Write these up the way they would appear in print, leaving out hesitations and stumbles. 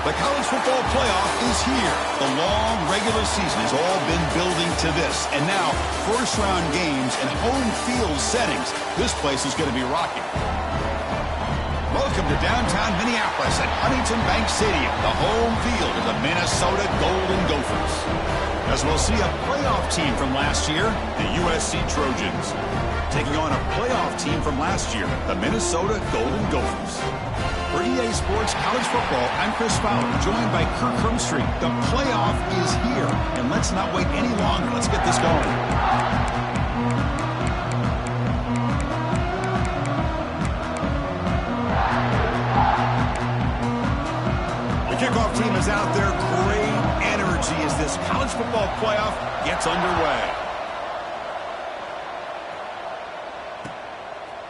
The college football playoff is here. The long regular season has all been building to this. And now, first-round games and home field settings. This place is going to be rocking. Welcome to downtown Minneapolis at Huntington Bank Stadium, the home field of the Minnesota Golden Gophers. As we'll see a playoff team from last year, the USC Trojans, taking on a playoff team from last year, the Minnesota Golden Gophers. For EA Sports College Football, I'm Chris Fowler, joined by Kirk Hermstreet. The playoff is here, and let's not wait any longer. Let's get this going. The kickoff team is out there. Great energy as this college football playoff gets underway.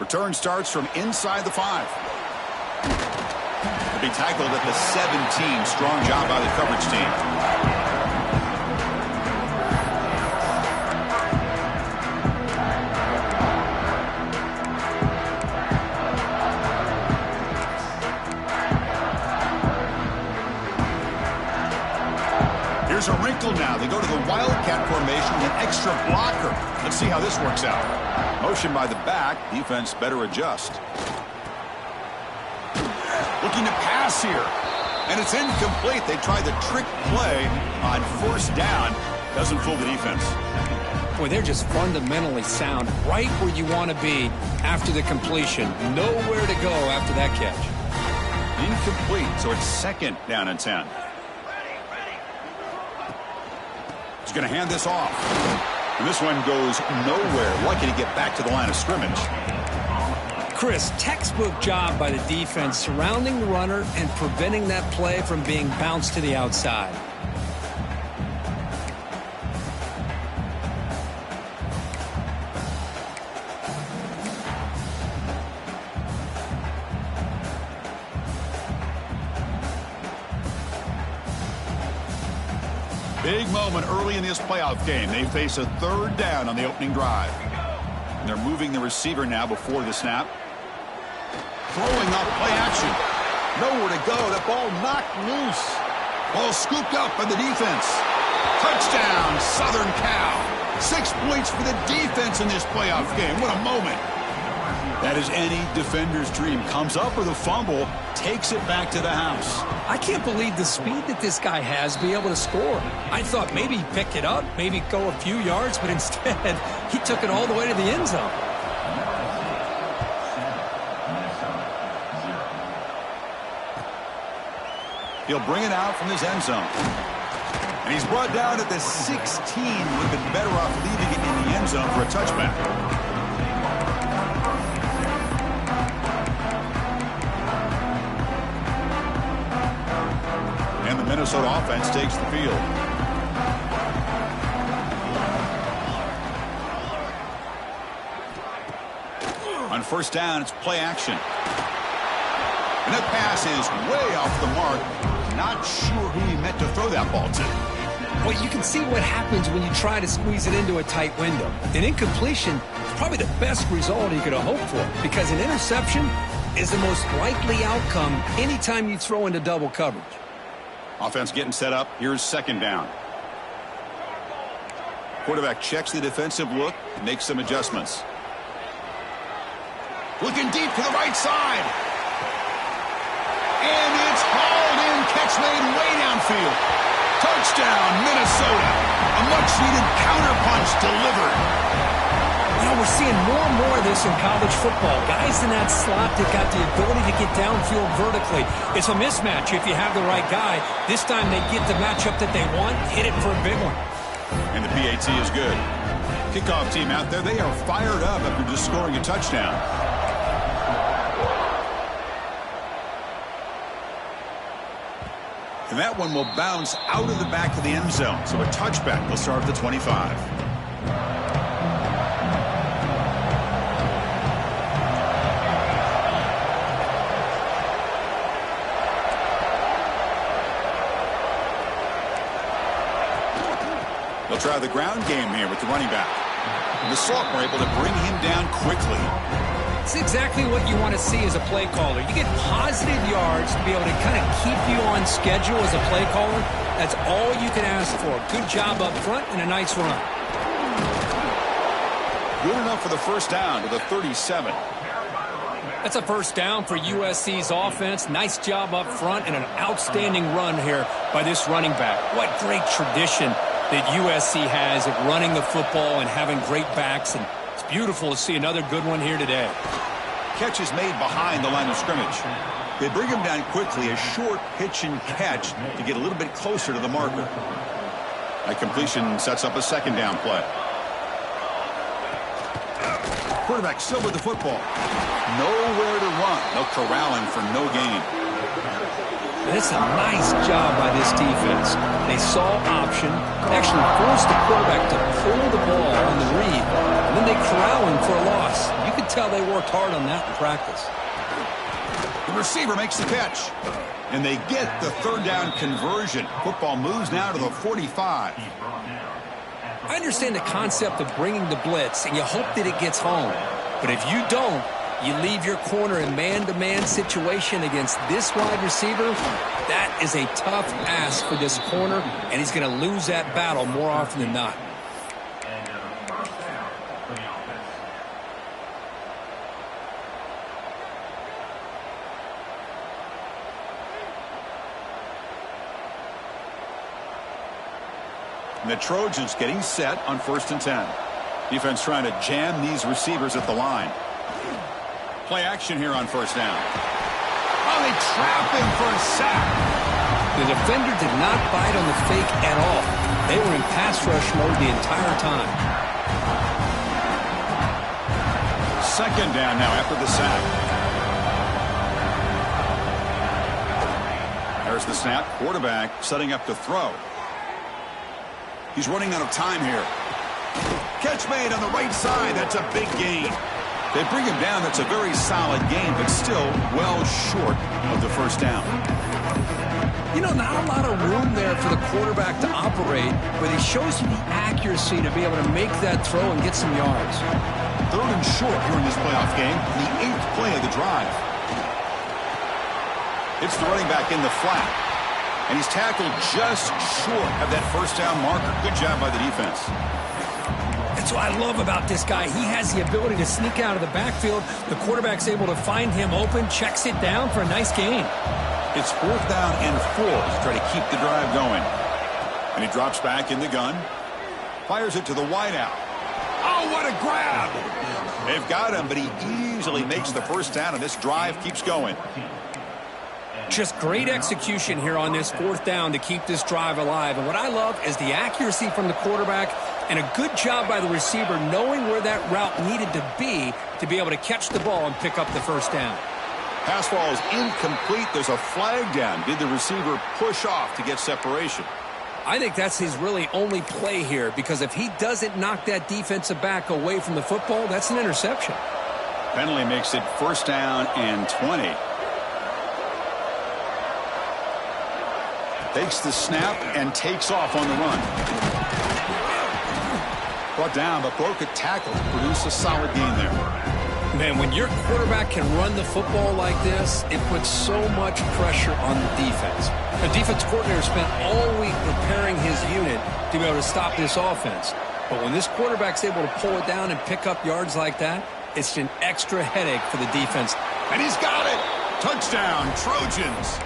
Return starts from inside the 5. Be tackled at the 17. Strong job by the coverage team. Here's a wrinkle now. They go to the Wildcat formation with an extra blocker. Let's see how this works out. Motion by the back. Defense better adjust. Looking to pass here, and it's incomplete. They tried the trick play on first down. Doesn't fool the defense. Boy, they're just fundamentally sound, right where you want to be after the completion. Nowhere to go after that catch. Incomplete, so it's second down and 10. He's going to hand this off. And this one goes nowhere. Lucky to get back to the line of scrimmage. Chris, textbook job by the defense surrounding the runner and preventing that play from being bounced to the outside. Big moment early in this playoff game. They face a third down on the opening drive. And they're moving the receiver now before the snap. Throwing up play action. Nowhere to go. That ball knocked loose. Ball scooped up by the defense. Touchdown, Southern Cal. 6 points for the defense in this playoff game. What a moment. That is any defender's dream. Comes up with a fumble, takes it back to the house. I can't believe the speed that this guy has to be able to score. I thought maybe he'd pick it up, maybe go a few yards, but instead he took it all the way to the end zone. He'll bring it out from his end zone. And he's brought down at the 16. Would have been better off leaving it in the end zone for a touchback. And the Minnesota offense takes the field. On first down, it's play action. And that pass is way off the mark. Not sure who he meant to throw that ball to. Well, you can see what happens when you try to squeeze it into a tight window. An incompletion is probably the best result he could have hoped for, because an interception is the most likely outcome anytime you throw into double coverage. Offense getting set up. Here's second down. Quarterback checks the defensive look, makes some adjustments. Looking deep to the right side. And it's hauled in. Catch made way downfield. Touchdown, Minnesota. A much-needed counterpunch delivered. You know, we're seeing more and more of this in college football. Guys in that slot that got the ability to get downfield vertically. It's a mismatch if you have the right guy. This time they get the matchup that they want, hit it for a big one. And the PAT is good. Kickoff team out there, they are fired up after just scoring a touchdown. And that one will bounce out of the back of the end zone. So a touchback will start at the 25. They'll try the ground game here with the running back. And the Sophomore able to bring him down quickly. It's exactly what you want to see as a play caller. You get positive yards to be able to kind of keep you on schedule as a play caller. That's all you can ask for. Good job up front and a nice run. Good enough for the first down to the 37. That's a first down for USC's offense. Nice job up front and an outstanding run here by this running back. What great tradition that USC has at running the football and having great backs. And it's beautiful to see another good one here today. Catch is made behind the line of scrimmage. They bring him down quickly, a short pitch and catch to get a little bit closer to the marker. That completion sets up a second down play. Quarterback still with the football. Nowhere to run. No corralling for no gain. And it's a nice job by this defense. They saw option, actually forced the quarterback to pull the ball on the read, and then they corral him for a loss. You could tell they worked hard on that in practice. The receiver makes the catch. And they get the third down conversion. Football moves now to the 45. I understand the concept of bringing the blitz, and you hope that it gets home. But if you don't, you leave your corner in man-to-man situation against this wide receiver. That is a tough ask for this corner, and he's going to lose that battle more often than not. And the Trojans getting set on 1st and 10. Defense trying to jam these receivers at the line. Play action here on 1st down. Oh, they trap him for a sack. The defender did not bite on the fake at all. They were in pass rush mode the entire time. Second down now after the sack. There's the snap. Quarterback setting up to throw. He's running out of time here. Catch made on the right side. That's a big gain. They bring him down. That's a very solid gain, but still well short of the first down. You know, not a lot of room there for the quarterback to operate, but he shows you the accuracy to be able to make that throw and get some yards. 3rd and short here in this playoff game. The 8th play of the drive. It's the running back in the flat. And he's tackled just short of that first down marker. Good job by the defense. That's what I love about this guy. He has the ability to sneak out of the backfield. The quarterback's able to find him open, checks it down for a nice gain. It's 4th down and 4 to try to keep the drive going. And he drops back in the gun. Fires it to the wideout. Oh, what a grab! They've got him, but he easily makes the first down, and this drive keeps going. Just great execution here on this 4th down to keep this drive alive. And what I love is the accuracy from the quarterback and a good job by the receiver knowing where that route needed to be able to catch the ball and pick up the first down. Pass ball is incomplete. There's a flag down. Did the receiver push off to get separation? I think that's his really only play here, because if he doesn't knock that defensive back away from the football, that's an interception. Penalty makes it 1st down and 20. Takes the snap and takes off on the run. Brought down, but broke a tackle to produce a solid gain there. Man, when your quarterback can run the football like this, it puts so much pressure on the defense. The defense coordinator spent all week preparing his unit to be able to stop this offense. But when this quarterback's able to pull it down and pick up yards like that, it's an extra headache for the defense. And he's got it! Touchdown, Trojans!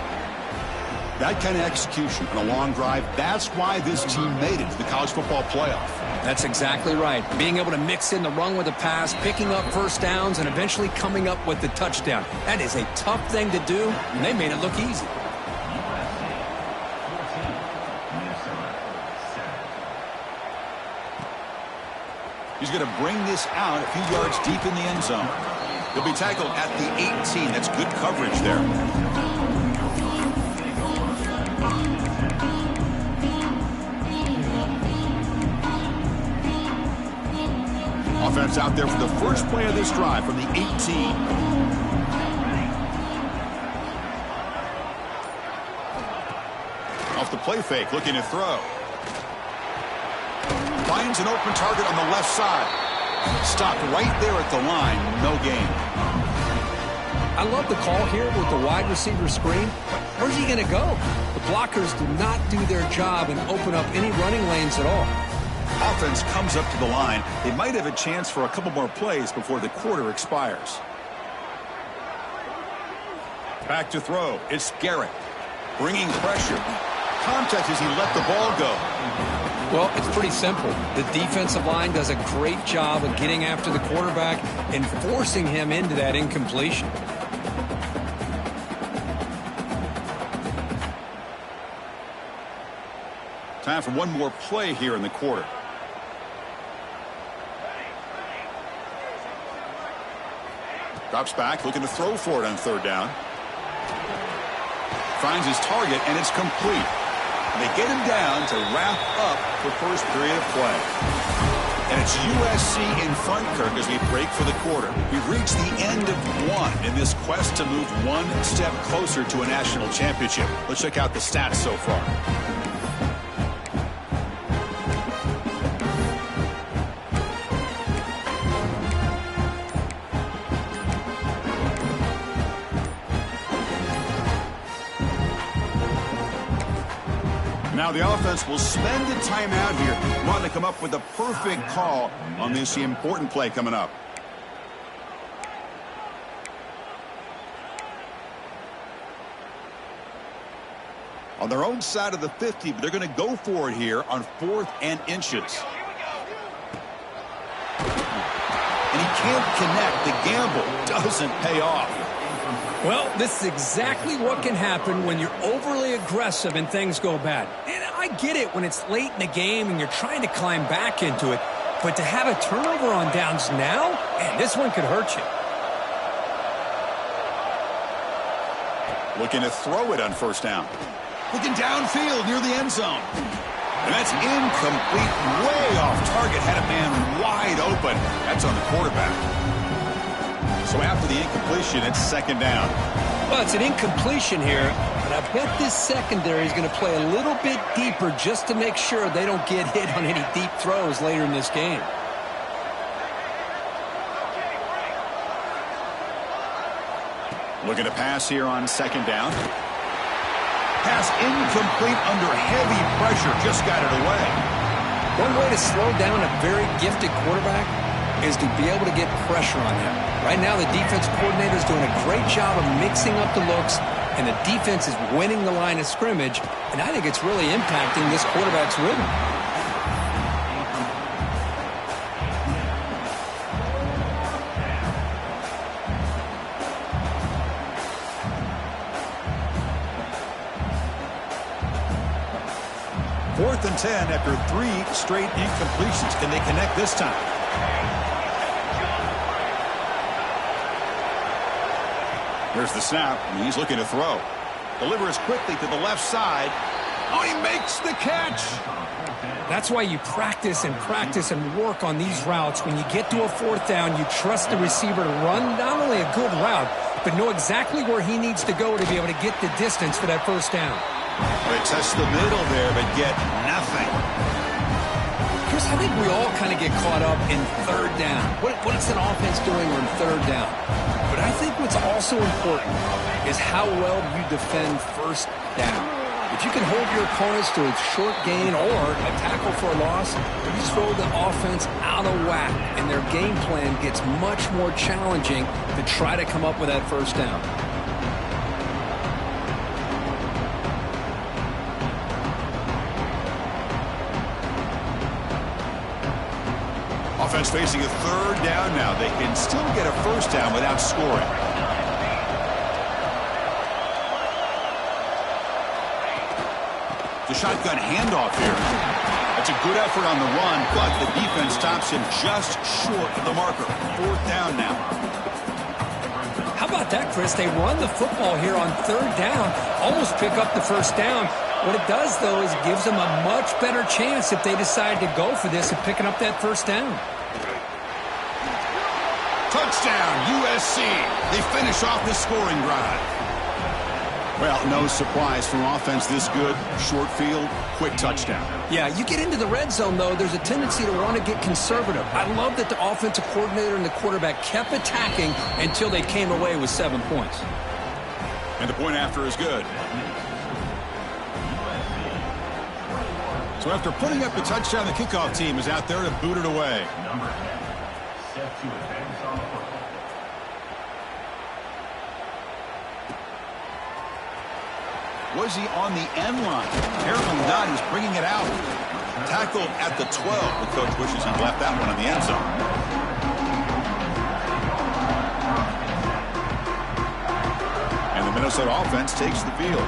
That kind of execution on a long drive, that's why this team made it to the college football playoff. That's exactly right. Being able to mix in the run with the pass, picking up first downs, and eventually coming up with the touchdown. That is a tough thing to do, and they made it look easy. He's going to bring this out a few yards deep in the end zone. He'll be tackled at the 18. That's good coverage there. Offense out there for the first play of this drive from the 18. Off the play fake, looking to throw. Finds an open target on the left side. Stopped right there at the line. No gain. I love the call here with the wide receiver screen. Where's he going to go? The blockers do not do their job and open up any running lanes at all. Offense comes up to the line. They might have a chance for a couple more plays before the quarter expires. Back to throw. It's Garrett. Bringing pressure. Contact as he let the ball go. Well, it's pretty simple. The defensive line does a great job of getting after the quarterback and forcing him into that incompletion. Time for one more play here in the quarter. Drops back, looking to throw for it on third down. Finds his target, and it's complete. They get him down to wrap up the first period of play. And it's USC in front, Kirk, as we break for the quarter. We've reached the end of one in this quest to move one step closer to a national championship. Let's check out the stats so far. Now the offense will spend a timeout here, wanting to come up with a perfect call on this important play coming up. On their own side of the 50, but they're going to go for it here on 4th and inches. And he can't connect. The gamble doesn't pay off. Well, this is exactly what can happen when you're overly aggressive and things go bad. And I get it when it's late in the game and you're trying to climb back into it. But to have a turnover on downs now, man, this one could hurt you. Looking to throw it on first down. Looking downfield near the end zone. And that's incomplete, way off target. Had a man wide open. That's on the quarterback. So after the incompletion, it's second down. Well, it's an incompletion here, but I bet this secondary is going to play a little bit deeper just to make sure they don't get hit on any deep throws later in this game. Looking to pass here on second down. Pass incomplete under heavy pressure. Just got it away. One way to slow down a very gifted quarterback is to be able to get pressure on him. Right now, the defense coordinator is doing a great job of mixing up the looks, and the defense is winning the line of scrimmage, and I think it's really impacting this quarterback's rhythm. Fourth and 10 after 3 straight incompletions. Can they connect this time? Here's the snap, and he's looking to throw. Delivers quickly to the left side. Oh, he makes the catch. That's why you practice and work on these routes. When you get to a fourth down, you trust the receiver to run not only a good route, but know exactly where he needs to go to be able to get the distance for that first down. They test the middle there, but get nothing. Chris, I think we all kind of get caught up in third down. What is an offense doing on third down? But I think what's also important is how well you defend first down. If you can hold your opponents to a short gain or a tackle for a loss, you throw the offense out of whack, and their game plan gets much more challenging to try to come up with that first down. Offense facing a third down now. They can still get a first down without scoring. The shotgun handoff here. That's a good effort on the run, but the defense stops him just short of the marker. Fourth down now. How about that, Chris? They run the football here on third down, almost pick up the first down. What it does, though, is it gives them a much better chance if they decide to go for this and picking up that first down. Touchdown, USC. They finish off the scoring drive. Well, no surprise from offense this good. Short field, quick touchdown. Yeah, you get into the red zone, though, there's a tendency to want to get conservative. I love that the offensive coordinator and the quarterback kept attacking until they came away with 7 points. And the point after is good. So after putting up the touchdown, the kickoff team is out there to boot it away. Was he on the end line? Apparently not. He's bringing it out. Tackled at the 12. The coach wishes he left that one in the end zone. And the Minnesota offense takes the field.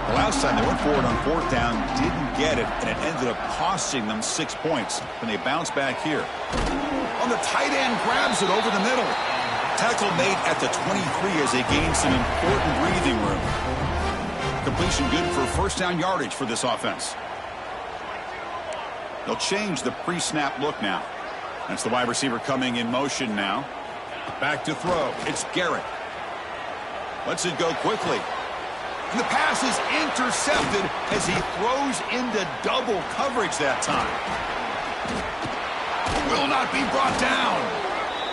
The last time they went forward on fourth down, didn't get it, and it ended up costing them 6 points. And they bounce back here. On the tight end, grabs it over the middle. Tackle made at the 23 as they gain some important breathing room. Completion good for first down yardage for this offense. They'll change the pre-snap look now. That's the wide receiver coming in motion now. Back to throw. It's Garrett. Lets it go quickly. And the pass is intercepted as he throws into double coverage that time. Will not be brought down.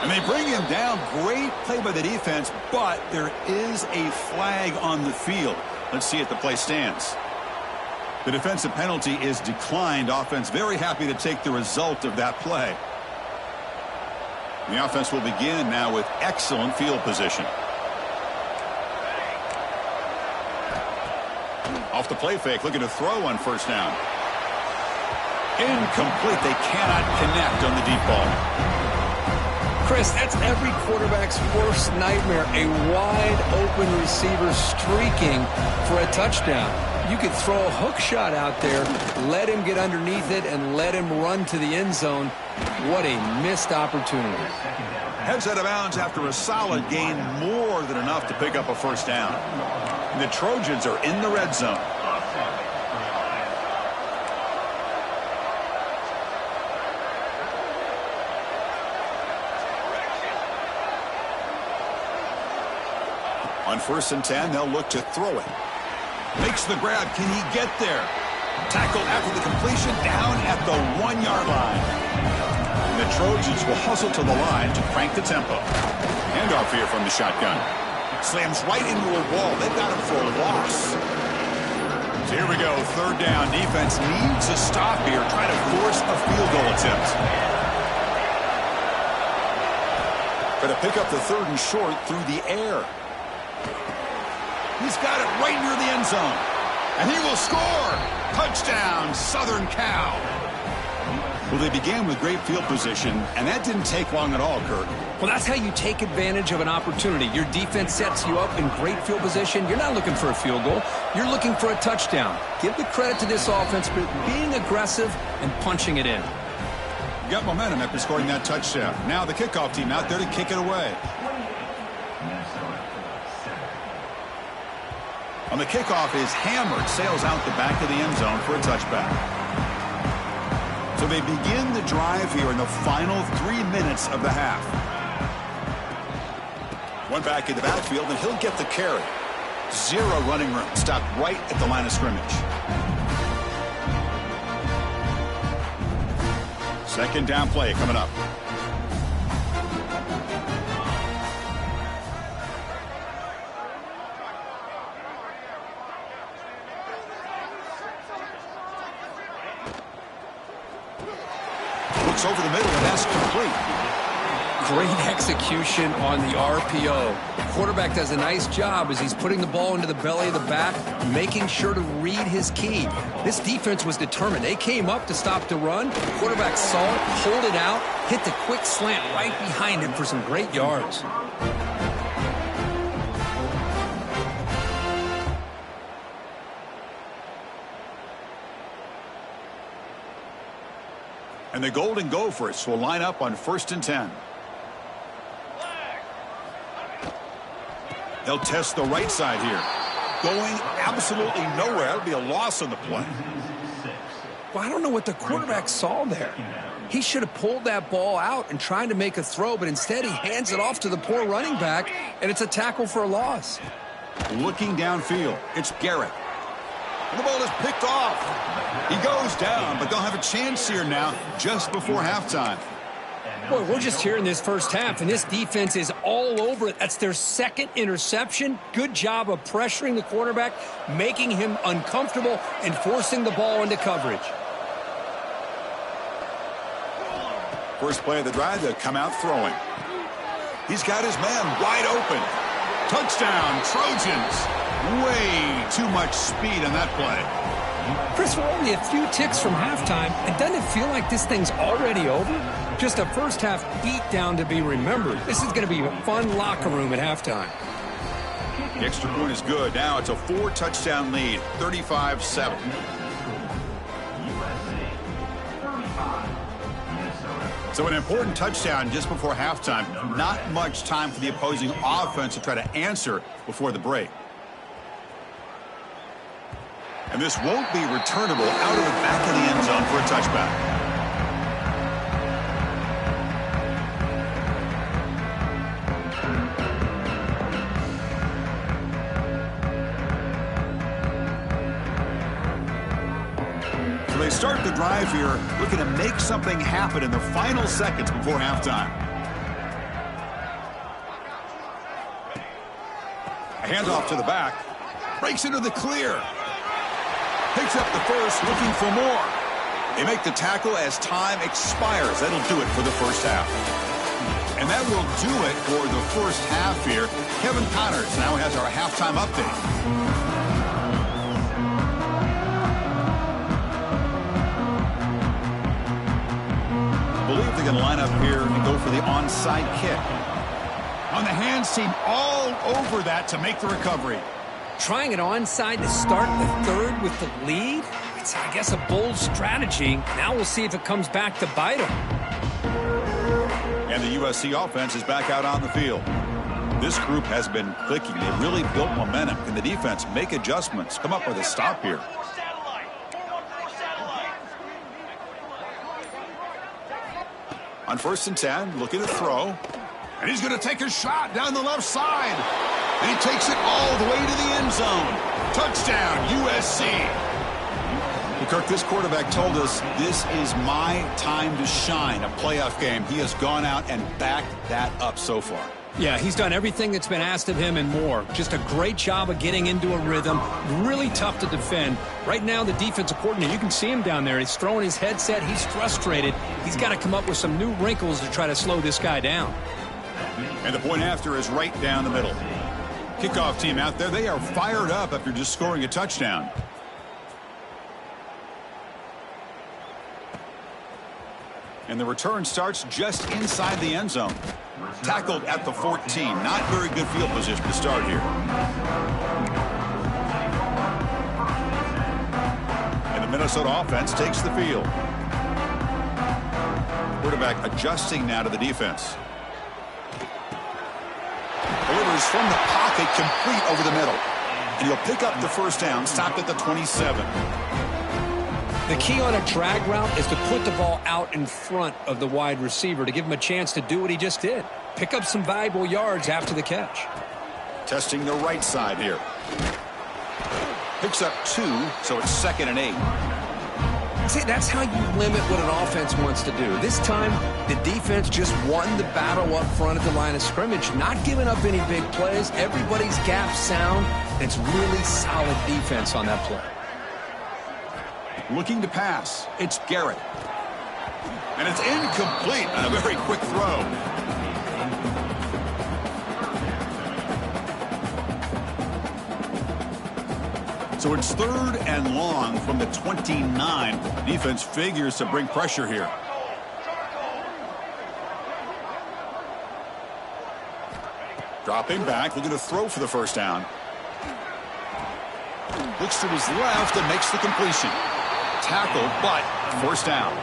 And they bring him down. Great play by the defense, but there is a flag on the field. Let's see if the play stands. The defensive penalty is declined. Offense very happy to take the result of that play. The offense will begin now with excellent field position. Off the play fake, looking to throw on first down. Incomplete. They cannot connect on the deep ball. Chris, that's every quarterback's worst nightmare, a wide-open receiver streaking for a touchdown. You could throw a hook shot out there, let him get underneath it, and let him run to the end zone. What a missed opportunity. Heads out of bounds after a solid gain, more than enough to pick up a first down. And the Trojans are in the red zone. On first and 10, they'll look to throw it. Makes the grab. Can he get there? Tackle after the completion down at the 1-yard line. And the Trojans will hustle to the line to crank the tempo. Handoff here from the shotgun. Slams right into a wall. They've got him for a loss. So here we go. Third down. Defense needs a stop here. Trying to force a field goal attempt. Going to pick up the third and short through the air. He's got it right near the end zone. And he will score. Touchdown, Southern Cal. Well, they began with great field position, and that didn't take long at all, Kirk. Well, that's how you take advantage of an opportunity. Your defense sets you up in great field position. You're not looking for a field goal. You're looking for a touchdown. Give the credit to this offense for being aggressive and punching it in. You got momentum after scoring that touchdown. Now the kickoff team out there to kick it away. On the kickoff is hammered, sails out the back of the end zone for a touchback. So they begin the drive here in the final 3 minutes of the half. One back in the backfield, and he'll get the carry. Zero running room, stopped right at the line of scrimmage. Second down play coming up. Over the middle, and that's complete. Great execution on the RPO. The quarterback does a nice job as he's putting the ball into the belly of the back, making sure to read his key. This defense was determined. They came up to stop the run. The quarterback saw it, pulled it out, hit the quick slant right behind him for some great yards. And the Golden Gophers will line up on first and 10. They'll test the right side here. Going absolutely nowhere. That'll be a loss on the play. Well, I don't know what the quarterback saw there. He should have pulled that ball out and tried to make a throw, but instead he hands it off to the poor running back, and it's a tackle for a loss. Looking downfield, it's Garrett. And the ball is picked off. He goes down, but they'll have a chance here now just before halftime. Boy, we're just here in this first half, and this defense is all over it. That's their second interception. Good job of pressuring the quarterback, making him uncomfortable, and forcing the ball into coverage. First play of the drive, they'll come out throwing. He's got his man wide open. Touchdown, Trojans. Way too much speed on that play. Chris, we're only a few ticks from halftime, and doesn't it feel like this thing's already over? Just a first half beatdown to be remembered. This is going to be a fun locker room at halftime. The extra point is good. Now it's a 4-touchdown lead, 35-7. So an important touchdown just before halftime. Not much time for the opposing offense to try to answer before the break. And this won't be returnable out of the back of the end zone for a touchback. So they start the drive here, looking to make something happen in the final seconds before halftime. A handoff to the back. Breaks into the clear. Picks up the first, looking for more. They make the tackle as time expires. That'll do it for the first half. And that will do it for the first half here. Kevin Connors now has our halftime update. I believe they're going to line up here and go for the onside kick. On the hands team all over that to make the recovery. Trying it onside to start the third with the lead? It's, I guess, a bold strategy. Now we'll see if it comes back to bite them. And the USC offense is back out on the field. This group has been clicking. They really built momentum. Can the defense make adjustments? Come up with a stop here. On 1st and 10, looking to throw. And he's going to take a shot down the left side. And he takes it all the way to the end zone. Touchdown, USC. Kirk, this quarterback told us this is my time to shine, a playoff game. He has gone out and backed that up so far. Yeah, he's done everything that's been asked of him and more. Just a great job of getting into a rhythm. Really tough to defend. Right now, the defensive coordinator, you can see him down there. He's throwing his headset. He's frustrated. He's got to come up with some new wrinkles to try to slow this guy down. And the point after is right down the middle. Kickoff team out there, they are fired up after just scoring a touchdown. And the return starts just inside the end zone. Tackled at the 14. Not very good field position to start here. And the Minnesota offense takes the field. Quarterback adjusting now to the defense. Delivers from the pocket, complete over the middle. And he'll pick up the first down, stopped at the 27. The key on a drag route is to put the ball out in front of the wide receiver to give him a chance to do what he just did. Pick up some valuable yards after the catch. Testing the right side here. Picks up 2, so it's 2nd and 8. See, that's how you limit what an offense wants to do. This time, the defense just won the battle up front at the line of scrimmage, not giving up any big plays. Everybody's gap sound. It's really solid defense on that play. Looking to pass. It's Garrett. And it's incomplete on a very quick throw. So it's 3rd and long from the 29. Defense figures to bring pressure here. Dropping back, looking to throw for the first down. Looks to his left and makes the completion. Tackle, but first down.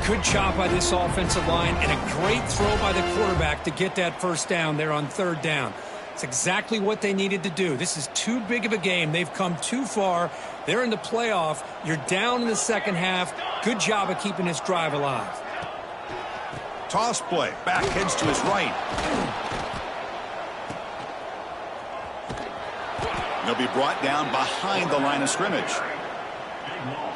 Good job by this offensive line and a great throw by the quarterback to get that first down there on 3rd down. It's exactly what they needed to do. This is too big of a game. They've come too far. They're in the playoff. You're down in the second half. Good job of keeping this drive alive. Toss play. Back heads to his right. be brought down behind the line of scrimmage.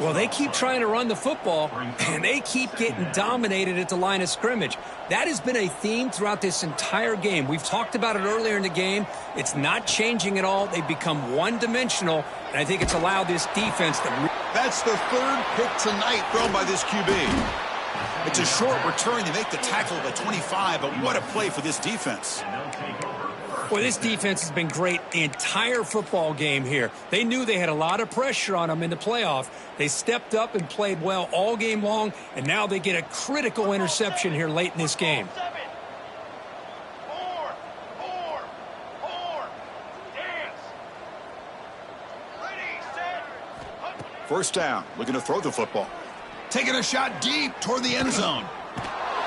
Well, they keep trying to run the football, and they keep getting dominated at the line of scrimmage. That has been a theme throughout this entire game. We've talked about it earlier in the game. It's not changing at all. They've become one-dimensional, and I think it's allowed this defense to... That's the third pick tonight thrown by this QB. It's a short return. They make the tackle at the 25, but what a play for this defense. Well, this defense has been great the entire football game here. They knew they had a lot of pressure on them in the playoff. They stepped up and played well all game long, and now they get a critical interception here late in this game. First down, looking to throw the football. Taking a shot deep toward the end zone.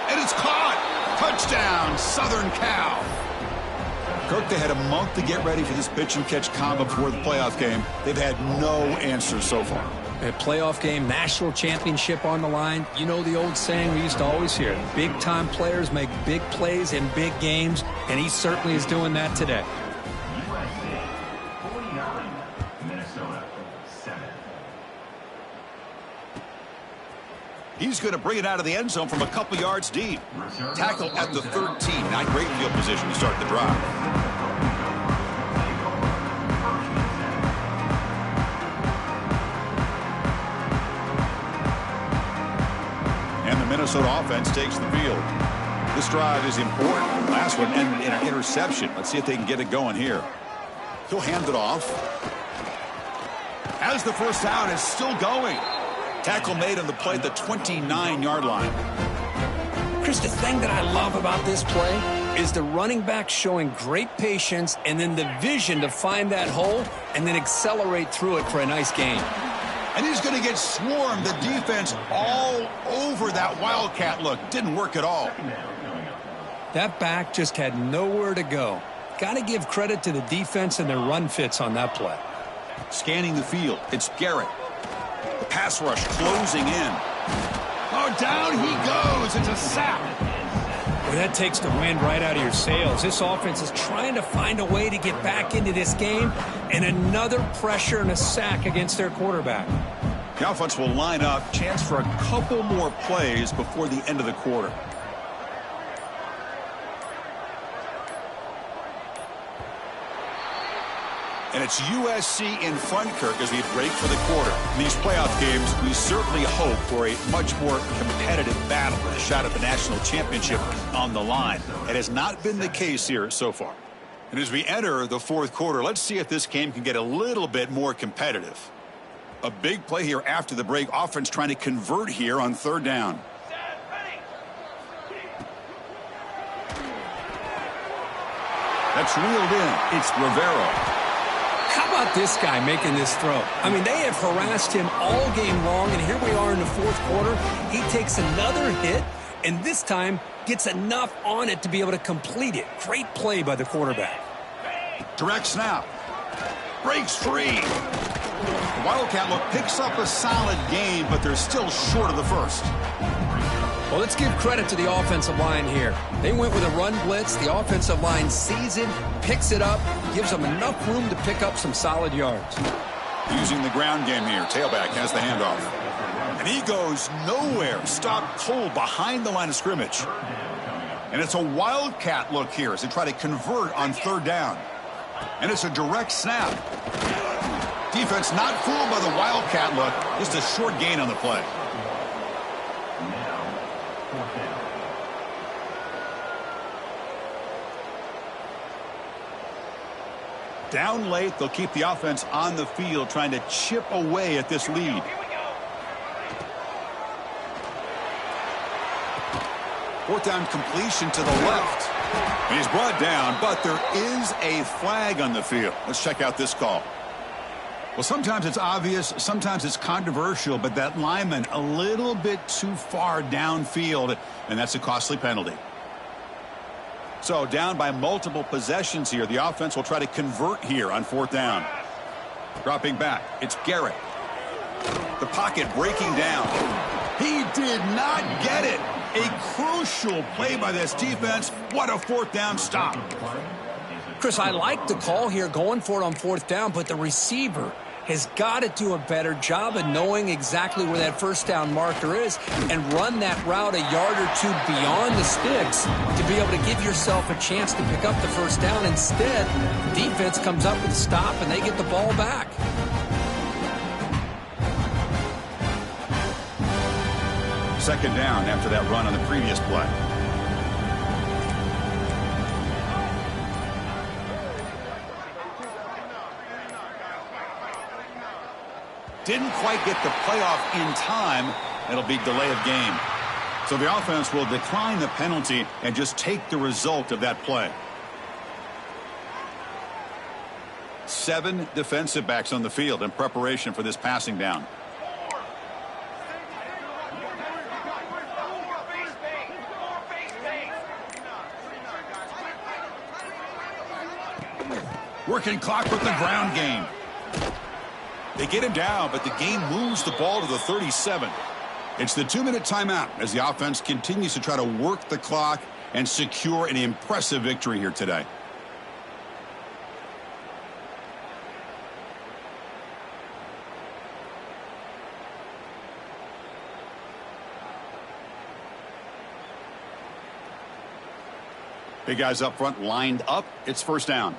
And it's caught. Touchdown, Southern Cal. Kirk, they had a month to get ready for this pitch-and-catch combo before the playoff game. They've had no answers so far. A playoff game, national championship on the line. You know the old saying we used to always hear. Big-time players make big plays in big games, and he certainly is doing that today. He's going to bring it out of the end zone from a couple yards deep. Tackle at the 13. Not great field position to start the drive. And the Minnesota offense takes the field. This drive is important. Last one ended in an interception. Let's see if they can get it going here. He'll hand it off. As the first down is still going. Tackle made on the play at the 29-yard line. Chris, the thing that I love about this play is the running back showing great patience and then the vision to find that hole and then accelerate through it for a nice gain. And he's going to get swarmed. The defense all over that Wildcat look. Didn't work at all. That back just had nowhere to go. Got to give credit to the defense and their run fits on that play. Scanning the field. It's Garrett. The pass rush closing in. Oh, down he goes. It's a sack. Well, that takes the wind right out of your sails. This offense is trying to find a way to get back into this game, and another pressure and a sack against their quarterback. The offense will line up. Chance for a couple more plays before the end of the quarter. And it's USC in front, Kirk, as we break for the quarter. In these playoff games, we certainly hope for a much more competitive battle with a shot at the national championship on the line. It has not been the case here so far. And as we enter the fourth quarter, let's see if this game can get a little bit more competitive. A big play here after the break. Offense trying to convert here on third down. That's reeled in. It's Rivera. How about this guy making this throw? I mean, they have harassed him all game long, and here we are in the fourth quarter. He takes another hit, and this time gets enough on it to be able to complete it. Great play by the quarterback. Direct snap. Breaks free. The Wildcat look picks up a solid game, but they're still short of the first. Well, let's give credit to the offensive line here. They went with a run blitz. The offensive line sees it, picks it up, gives them enough room to pick up some solid yards. Using the ground game here. Tailback has the handoff. And he goes nowhere. Stopped cold behind the line of scrimmage. And it's a Wildcat look here as they try to convert on third down. And it's a direct snap. Defense not fooled by the Wildcat look. Just a short gain on the play. Down late, they'll keep the offense on the field trying to chip away at this lead. Fourth down completion to the left. And he's brought down, but there is a flag on the field. Let's check out this call. Well, sometimes it's obvious, sometimes it's controversial, but that lineman a little bit too far downfield, and that's a costly penalty. So down by multiple possessions here. The offense will try to convert here on fourth down. Dropping back. It's Garrett. The pocket breaking down. He did not get it. A crucial play by this defense. What a fourth down stop. Chris, I like the call here going for it on fourth down, but the receiver has got to do a better job of knowing exactly where that first down marker is and run that route a yard or two beyond the sticks to be able to give yourself a chance to pick up the first down. Instead, the defense comes up with a stop and they get the ball back. Second down after that run on the previous play. Didn't quite get the playoff in time. It'll be delay of game. So the offense will decline the penalty and just take the result of that play. 7 defensive backs on the field in preparation for this passing down. Working clock with the ground game. They get him down, but the game moves the ball to the 37. It's the 2-minute timeout as the offense continues to try to work the clock and secure an impressive victory here today. Big guys up front lined up. It's first down.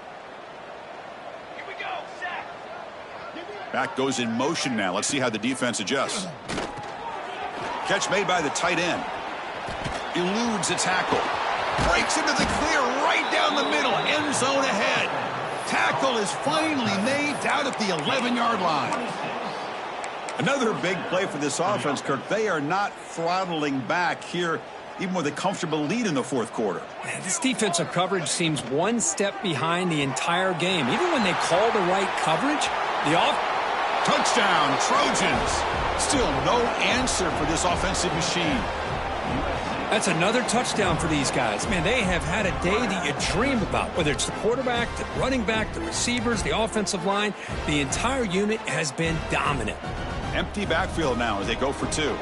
Back goes in motion now. Let's see how the defense adjusts. Catch made by the tight end. Eludes a tackle. Breaks into the clear right down the middle. End zone ahead. Tackle is finally made down at the 11-yard line. Another big play for this offense, Kirk. They are not throttling back here, even with a comfortable lead in the fourth quarter. Man, this defensive coverage seems one step behind the entire game. Even when they call the right coverage, touchdown, Trojans. Still no answer for this offensive machine. That's another touchdown for these guys. Man, they have had a day that you dream about, whether it's the quarterback, the running back, the receivers, the offensive line. The entire unit has been dominant. Empty backfield now as they go for 2.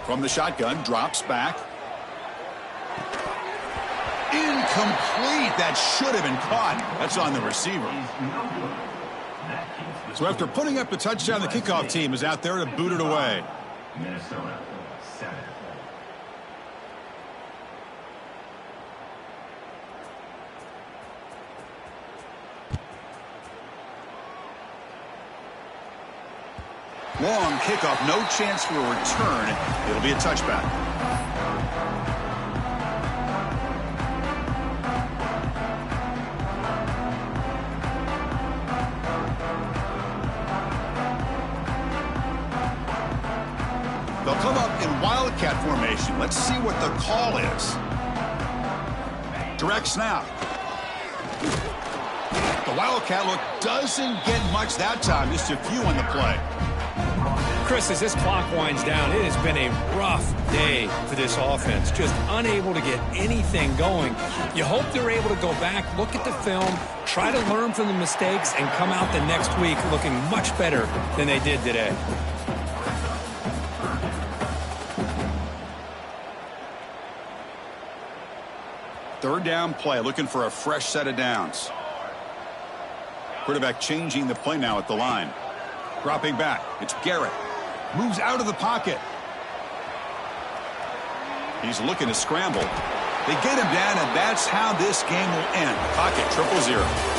From the shotgun, drops back. Incomplete. That should have been caught. That's on the receiver. So after putting up the touchdown, the kickoff team is out there to boot it away. Minnesota 7. Long kickoff, no chance for a return. It'll be a touchback. They'll come up in wildcat formation. Let's see what the call is. Direct snap. The wildcat look doesn't get much that time. Just a few on the play. Chris, as this clock winds down, it has been a rough day for this offense. Just unable to get anything going. You hope they're able to go back, look at the film, try to learn from the mistakes, and come out the next week looking much better than they did today. Third down play, looking for a fresh set of downs. Quarterback changing the play now at the line. Dropping back, it's Garrett. Moves out of the pocket. He's looking to scramble. They get him down, and that's how this game will end. Pocket 0-0.